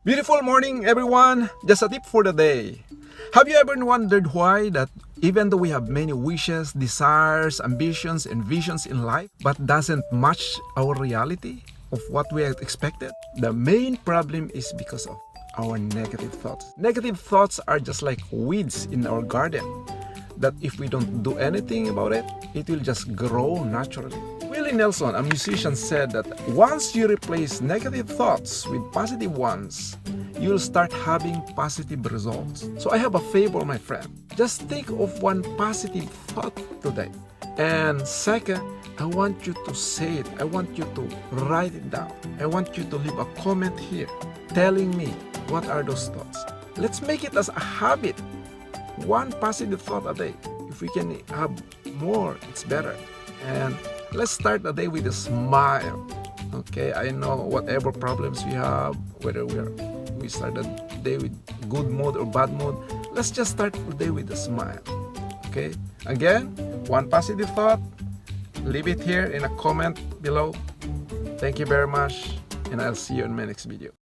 Beautiful morning, everyone! Just a tip for the day. Have you ever wondered why that even though we have many wishes, desires, ambitions, and visions in life, but doesn't match our reality of what we had expected? The main problem is because of our negative thoughts. Negative thoughts are just like weeds in our garden, that if we don't do anything about it, it will just grow naturally. Willie Nelson, a musician, said that once you replace negative thoughts with positive ones, you'll start having positive results. So I have a favor, my friend. Just think of one positive thought today. And second, I want you to say it. I want you to write it down. I want you to leave a comment here telling me what are those thoughts. Let's make it as a habit. One positive thought a day. If we can have more, it's better. And let's start the day with a smile. Okay, I know whatever problems we have, whether we start the day with good mood or bad mood, let's just start the day with a smile. Okay, again, one positive thought. Leave it here in a comment below. Thank you very much, and I'll see you in my next video.